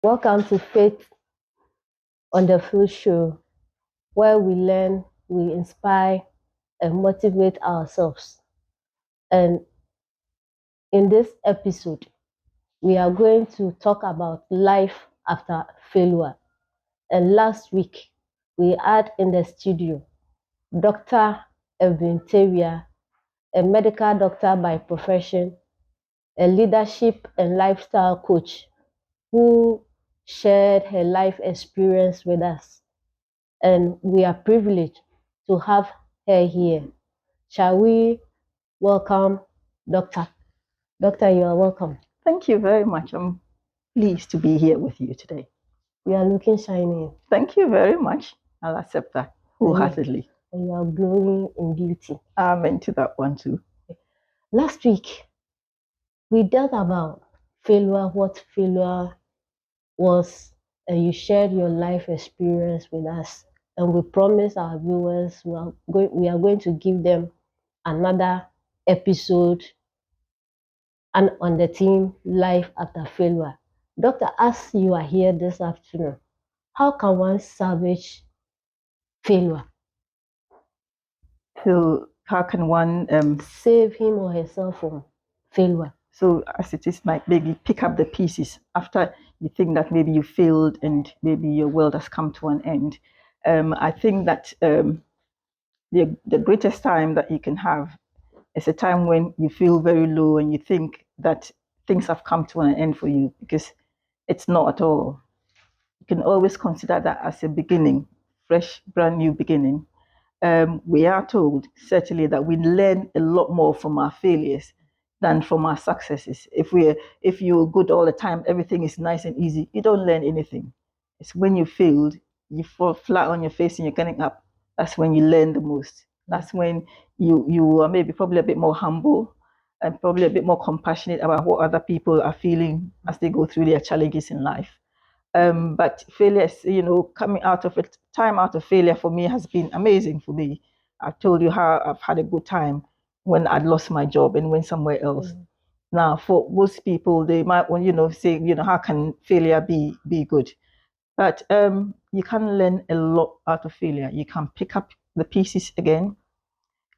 Welcome to Faith on the Field Show, where we learn, we inspire, and motivate ourselves. And in this episode, we are going to talk about life after failure. And last week, we had in the studio Dr. Evin Tavia, a medical doctor by profession, a leadership and lifestyle coach who shared her life experience with us. And we are privileged to have her here. Shall we welcome Doctor? Doctor, you are welcome. Thank you very much. I'm pleased to be here with you today. You are looking shiny. Thank you very much. I'll accept that wholeheartedly. And you are glowing in beauty. Amen to that one too. Last week, we dealt about failure, what failure was, and you shared your life experience with us. And we promised our viewers we are going to give them another episode and on the theme life after failure. Doctor, as you are here this afternoon, how can one salvage failure? So how can one save him or herself from failure? So as it is, like maybe pick up the pieces after you think that maybe you failed and maybe your world has come to an end. I think that the greatest time that you can have is a time when you feel very low and you think that things have come to an end for you, because it's not at all. You can always consider that as a beginning, fresh, brand new beginning. We are told certainly that we learn a lot more from our failures than from our successes. If you're good all the time, everything is nice and easy, you don't learn anything. It's when you failed, you fall flat on your face and you're getting up. That's when you learn the most. That's when you are maybe probably a bit more humble and probably a bit more compassionate about what other people are feeling as they go through their challenges in life. But failure, coming out of it, time out of failure for me has been amazing for me. I've told you how I've had a good time when I'd lost my job and went somewhere else. Now, for most people, they might want, say, how can failure be good? But you can learn a lot out of failure. You can pick up the pieces again.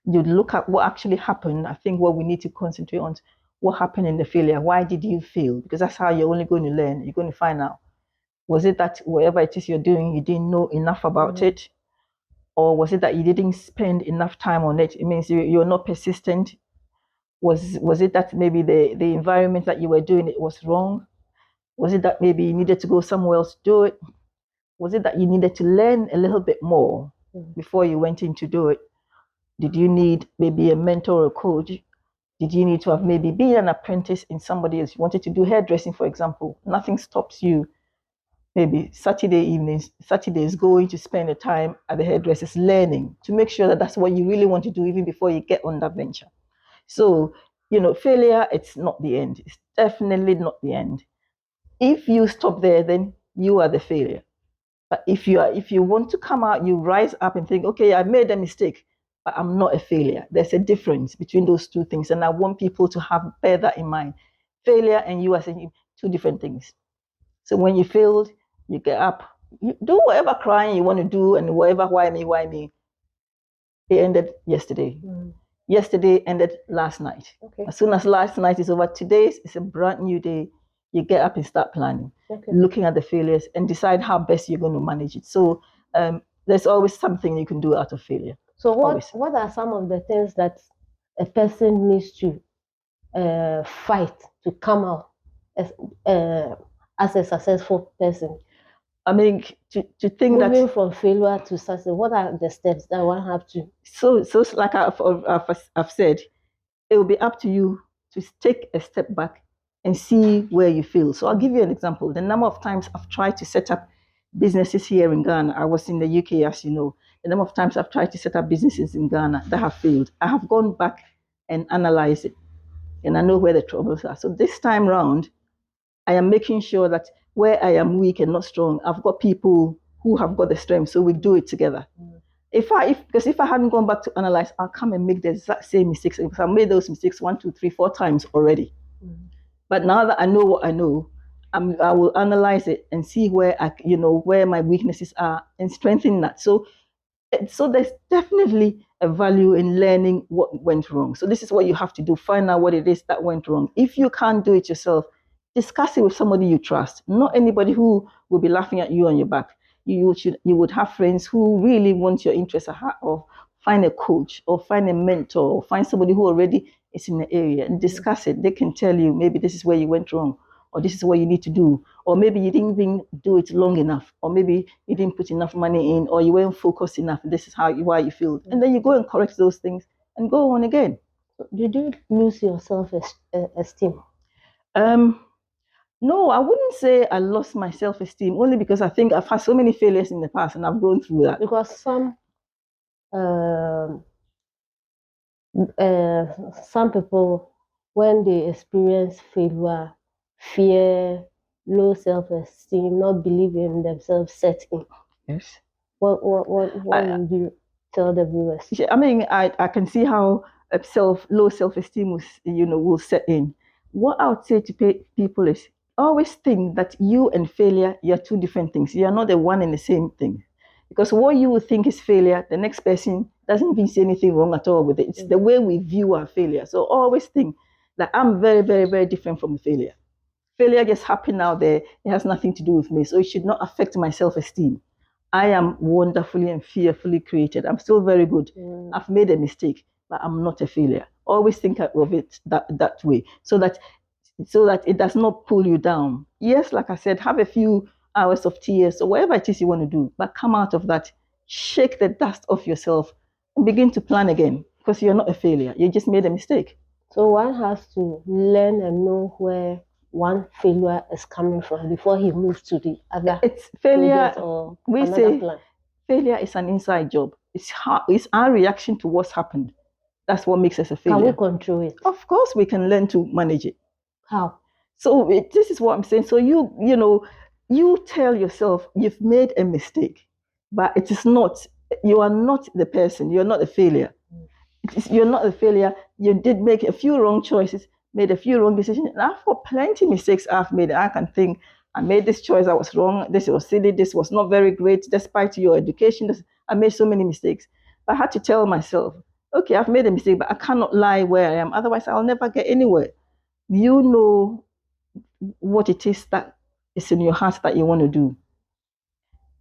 You look at what actually happened. I think what we need to concentrate on is what happened in the failure. Why did you fail? Because that's how you're only going to learn. You're going to find out. Was it that whatever it is you're doing, you didn't know enough about it? Or was it that you didn't spend enough time on it? It means you're not persistent. Was it that maybe the environment that you were doing it was wrong? Was it that maybe you needed to go somewhere else to do it? Was it that you needed to learn a little bit more before you went in to do it? Did you need maybe a mentor or a coach? Did you need to have maybe been an apprentice in somebody else? You wanted to do hairdressing, for example. Nothing stops you. Maybe Saturdays going to spend the time at the hairdressers learning to make sure that that's what you really want to do even before you get on that venture. So, failure, it's not the end. It's definitely not the end. If you stop there, then you are the failure. But if you want to come out, you rise up and think, okay, I made a mistake, but I'm not a failure. There's a difference between those two things. And I want people to bear that in mind. Failure and you are saying two different things. So when you failed, you get up, you do whatever crying you want to do and whatever why me. It ended yesterday. Yesterday ended last night. Okay. As soon as last night is over, today is a brand new day. You get up and start planning, looking at the failures and decide how best you're going to manage it. So there's always something you can do out of failure. So what are some of the things that a person needs to fight to come out as a successful person? I mean, to think that moving from failure to success, what are the steps that one have to? So like I've said, it will be up to you to take a step back and see where you fail. So I'll give you an example. The number of times I've tried to set up businesses here in Ghana. I was in the UK, as you know. The number of times I've tried to set up businesses in Ghana that have failed. I have gone back and analyzed it, and I know where the troubles are. So this time round, I am making sure that where I am weak and not strong, I've got people who have got the strength, so we do it together. Because if I hadn't gone back to analyze, I'll come and make the exact same mistakes. Because I've made those mistakes 1, 2, 3, 4 times already. But now that I know what I know, I will analyze it and see where where my weaknesses are and strengthen that. So there's definitely a value in learning what went wrong. So this is what you have to do: find out what it is that went wrong. If you can't do it yourself, discuss it with somebody you trust, not anybody who will be laughing at you on your back. You would have friends who really want your interest at heart, or find a coach, or find a mentor, or find somebody who already is in the area and discuss it. They can tell you, maybe this is where you went wrong, or this is what you need to do, or maybe you didn't even do it long enough, or maybe you didn't put enough money in, or you weren't focused enough. This is why you feel, and then you go and correct those things and go on again. Did you lose your esteem? Um, no, I wouldn't say I lost my self-esteem, only because I think I've had so many failures in the past and I've gone through that. Because um, some people, when they experience failure, fear, low self-esteem, not believing in themselves, set in. Yes. What would you tell the viewers? I mean, I can see how low self-esteem will set in. What I would say to people is, always think that you and failure, you're two different things. You're not the one and the same thing. Because what you would think is failure, the next person doesn't even see anything wrong at all with it. It's the way we view our failure. So always think that I'm very, very, very different from failure. Failure just happened out there. It has nothing to do with me. So it should not affect my self-esteem. I am wonderfully and fearfully created. I'm still very good. I've made a mistake, but I'm not a failure. Always think of it that way, so that it does not pull you down. Yes, like I said, have a few hours of tears or whatever it is you want to do, but come out of that, shake the dust off yourself, and begin to plan again, because you're not a failure. You just made a mistake. So one has to learn and know where one failure is coming from before he moves to the other. It's failure. Or we another say plan. Failure is an inside job. It's our reaction to what's happened. That's what makes us a failure. Can we control it? Of course, we can learn to manage it. How? So this is what I'm saying. So you tell yourself you've made a mistake, but it is not. You are not the person. You're not a failure. You're not a failure. You did make a few wrong choices, made a few wrong decisions. And I've got plenty of mistakes I've made. I can think, I made this choice, I was wrong. This was silly. This was not very great, despite your education. I made so many mistakes. But I had to tell myself, okay, I've made a mistake, but I cannot lie where I am. Otherwise, I'll never get anywhere. You know what it is that is in your heart that you want to do.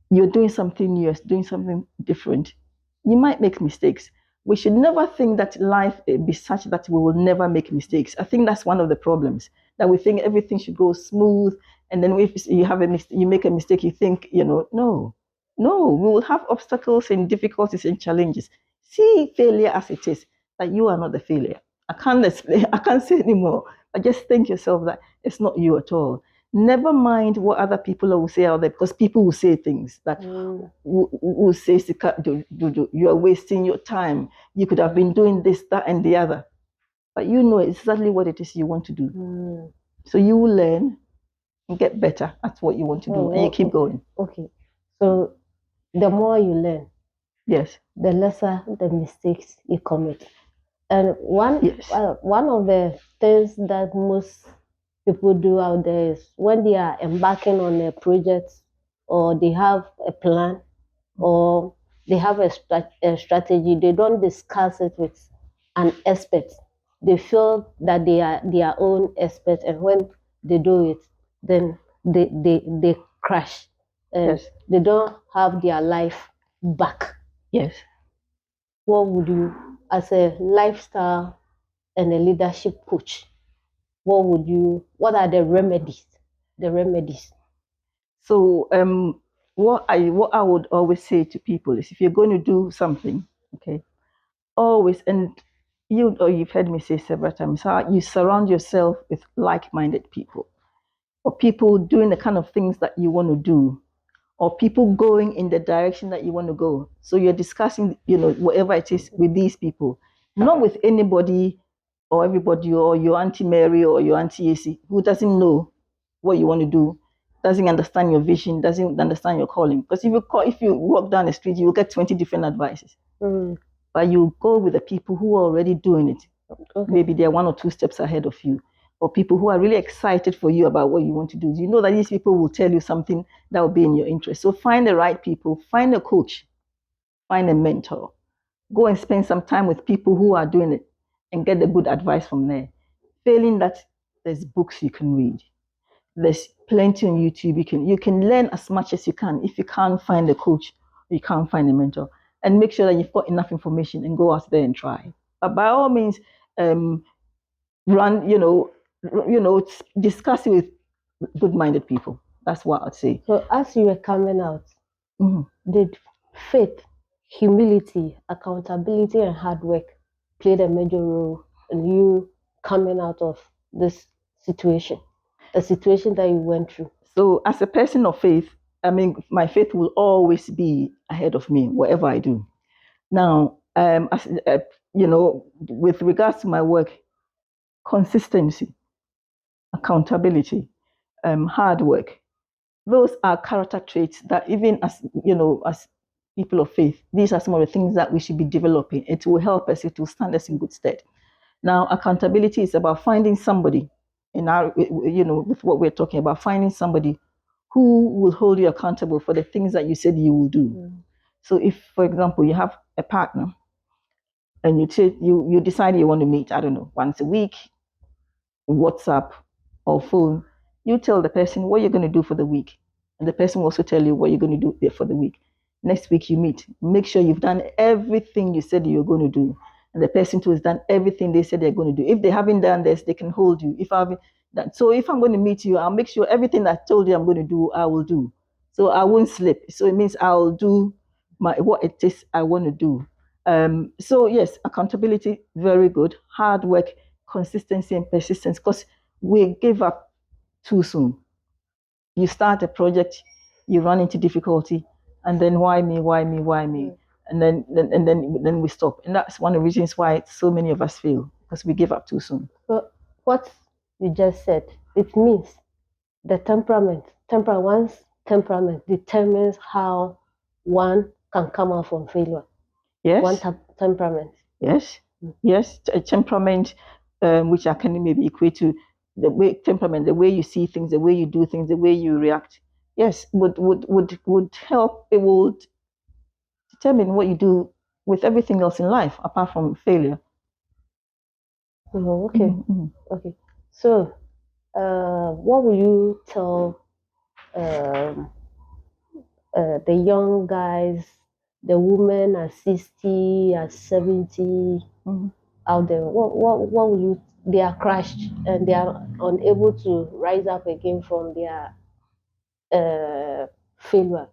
You're doing something new, you're doing something different. You might make mistakes. We should never think that life be such that we will never make mistakes. I think that's one of the problems, that we think everything should go smooth, and then if you have you make a mistake, you think, no, we will have obstacles and difficulties and challenges. See failure as it is, that you are not the failure. I can't explain, I can't say anymore. But just think yourself that it's not you at all. Never mind what other people will say out there, because people will say things that will say, you are wasting your time. You could have been doing this, that, and the other. But you know exactly what it is you want to do. So you will learn and get better at what you want to do, and you keep going. Okay. So the more you learn, yes, the lesser the mistakes you commit. And one of the things that most people do out there is, when they are embarking on a project, or they have a plan, or they have a strategy, they don't discuss it with an expert. They feel that they are their own expert, and when they do it, then they crash, and they don't have their life back. Yes. What would you, as a lifestyle and a leadership coach, what are the remedies? So what I would always say to people is, if you're going to do something, okay, always, and you've heard me say several times, how you surround yourself with like-minded people, or people doing the kind of things that you want to do, or people going in the direction that you want to go. So you're discussing, whatever it is, with these people, not with anybody or everybody, or your Auntie Mary or your Auntie AC, who doesn't know what you want to do, doesn't understand your vision, doesn't understand your calling. Because if you walk down the street, you will get 20 different advices. But you go with the people who are already doing it. Okay. Maybe they're 1 or 2 steps ahead of you. or people who are really excited for you about what you want to do. You know that these people will tell you something that will be in your interest. So find the right people, find a coach, find a mentor, go and spend some time with people who are doing it and get the good advice from there. Failing that, there's books you can read. There's plenty on YouTube. You can learn as much as you can. If you can't find a coach, you can't find a mentor, and make sure that you've got enough information and go out there and try. But by all means, um, run. Discuss it with good-minded people. That's what I'd say. So as you were coming out, Mhm. did faith, humility, accountability, and hard work played a major role in you coming out of this situation, the situation that you went through? So, as a person of faith, I mean, my faith will always be ahead of me, whatever I do. Now, with regards to my work, consistency, accountability, hard work, those are character traits that even as people of faith, these are some of the things that we should be developing. It will help us, it will stand us in good stead. Now, accountability is about finding somebody in our, with what we're talking about, finding somebody who will hold you accountable for the things that you said you will do. Mm. So if, for example, you have a partner and you decide you want to meet, I don't know, once a week, WhatsApp or phone, you tell the person what you're going to do for the week. And the person will also tell you what you're going to do for the week. Next week you meet. Make sure you've done everything you said you're going to do. And the person too has done everything they said they're going to do. If they haven't done this, they can hold you. If I've done, so if I'm going to meet you, I'll make sure everything I told you I'm going to do, I will do. So I won't slip. So it means I'll do what it is I want to do. So yes, accountability, very good. Hard work, consistency and persistence, because we give up too soon. You start a project, you run into difficulty, and then why me, why me, why me? And then we stop. And that's one of the reasons why so many of us fail, because we give up too soon. So what you just said, it means the one's temperament determines how one can come out from failure. One Yes, temperament. yes, yes. A temperament, which I can maybe equate to the way you see things, the way you do things, the way you react. Yes, would help. It would determine what you do with everything else in life apart from failure. Oh, okay. Mm-hmm. Okay. So, what will you tell um, the young guys, the women at 60, at 70 Mm-hmm. out there? What will you? They are crushed and they are unable to rise up again from their failure.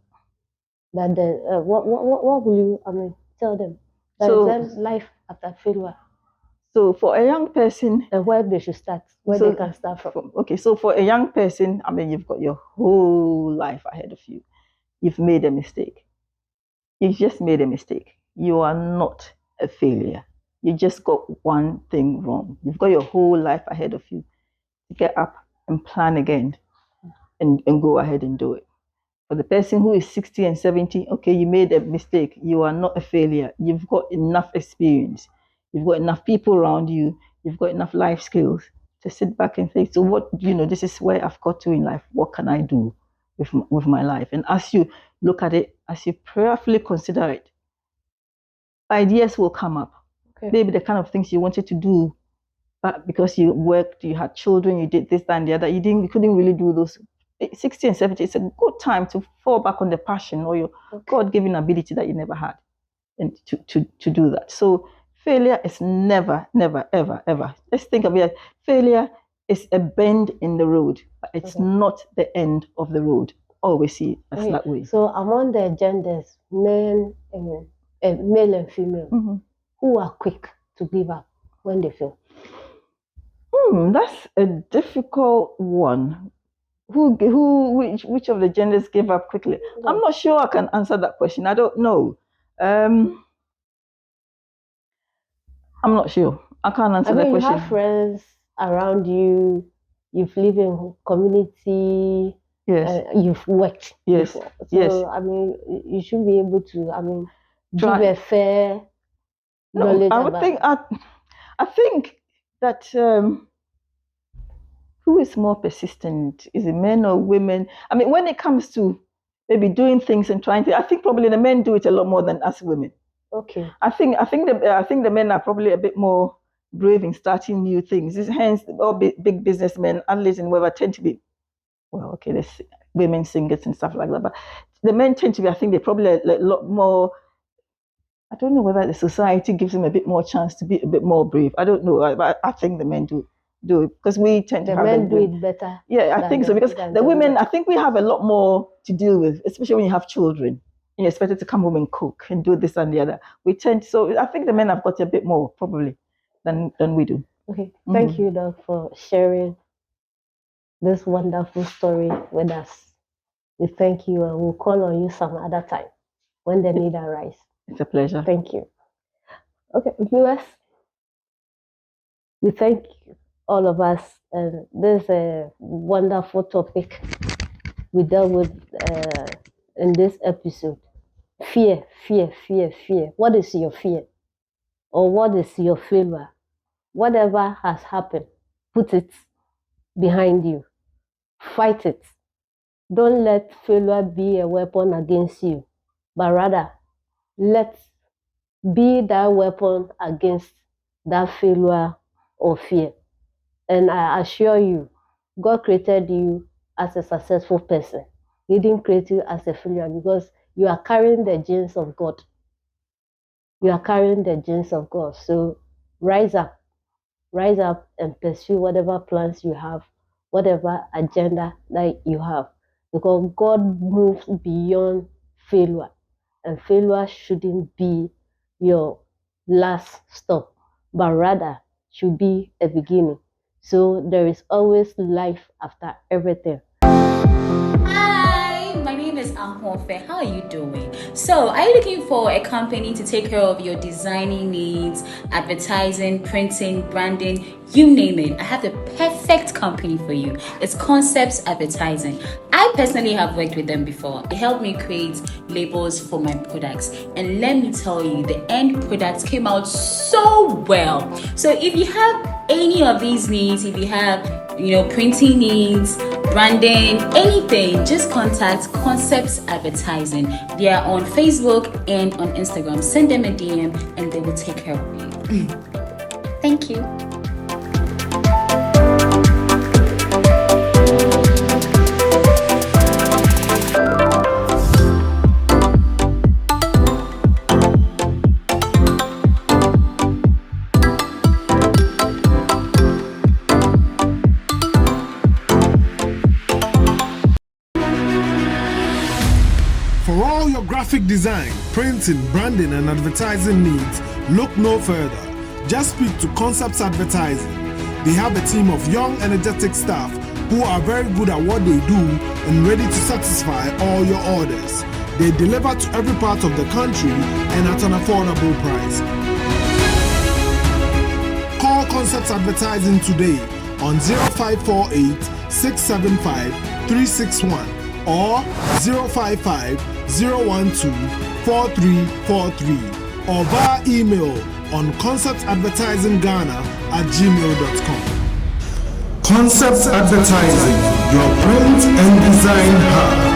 That the what will you? I mean, tell them that is So, then life after failure so for a young person, and where they should start, where they can start from. okay, so for a young person, I mean, you've got your whole life ahead of you. You've made a mistake. You've just made a mistake. You are not a failure. You just got one thing wrong. You've got your whole life ahead of you. Get up and plan again and go ahead and do it. For the person who is 60 and 70, okay, you made a mistake. You are not a failure. You've got enough experience. You've got enough people around you. You've got enough life skills to sit back and think, so what, this is where I've got to in life. What can I do with my life? And as you look at it, as you prayerfully consider it, ideas will come up. Okay. Maybe the kind of things you wanted to do, but because you worked, you had children, you did this, that, and the other, you couldn't really do those. 60 and 70, it's a good time to fall back on the passion or your God-given ability that you never had, and to do that. So failure is never, never, ever, ever. Let's think of it. Failure is a bend in the road, but it's not the end of the road. Always see it as that way. So among the genders, men and male and female, who are quick to give up when they fail? That's a difficult one. Which of the genders gave up quickly? No. I'm not sure I can answer that question. I don't know. I'm not sure. I can't answer that question. You have friends around you. You've lived in community. Yes. You've worked. Yes. Before. So yes. I mean, you should be able to. Give a fair knowledge I would about. think. I think that who is more persistent? Is it men or women? I mean, when it comes to maybe doing things and trying to, I think probably the men do it a lot more than us women. Okay. I think the men are probably a bit more brave in starting new things. Hence, all big businessmen, athletes, and whatever tend to be, well, okay, there's women singers and stuff like that, but the men tend to be, I think, they're probably a lot more. I don't know whether the society gives them a bit more chance to be a bit more brave. I don't know, but I think the men do it because we tend to The have men do it better. yeah, I think so because Than the the women, women. I think we have a lot more to deal with, especially when you have children. You're expected to come home and cook and do this and the other. We tend so I think the men have got a bit more probably than we do. Okay. Thank you, Doc, for sharing this wonderful story with us. We thank you and we'll call on you some other time when the need arises. It's a pleasure. Thank you. Okay, viewers, we thank all of us, and this is a wonderful topic we dealt with in this episode. Fear, fear, fear, fear. What is your fear? Or what is your failure? Whatever has happened, put it behind you. Fight it. Don't let failure be a weapon against you, but rather let be that weapon against that failure or fear. And I assure you, God created you as a successful person. He didn't create you as a failure because you are carrying the genes of God. You are carrying the genes of God. So rise up and pursue whatever plans you have, whatever agenda that you have. Because God moves beyond failure. And failure shouldn't be your last stop, but rather should be a beginning. So there is always life after everything. Hi, my name is Ahonfe. How are you doing? So, are you looking for a company to take care of your designing needs, advertising, printing, branding, you name it? I have the perfect company for you. It's Concepts Advertising. I personally have worked with them before. They helped me create labels for my products. And let me tell you, the end products came out so well. So, if you have any of these needs, if you have printing needs, branding, anything, just contact Concepts Advertising. They are on Facebook and on Instagram. Send them a DM and they will take care of you. Thank you. For all your graphic design, printing, branding, and advertising needs, look no further. Just speak to Concepts Advertising. They have a team of young, energetic staff who are very good at what they do and ready to satisfy all your orders. They deliver to every part of the country and at an affordable price. Call Concepts Advertising today on 0548 675 361 or 055 012 4343 or via email on conceptsadvertisingghana@gmail.com. Concepts Advertising, your print and design hub.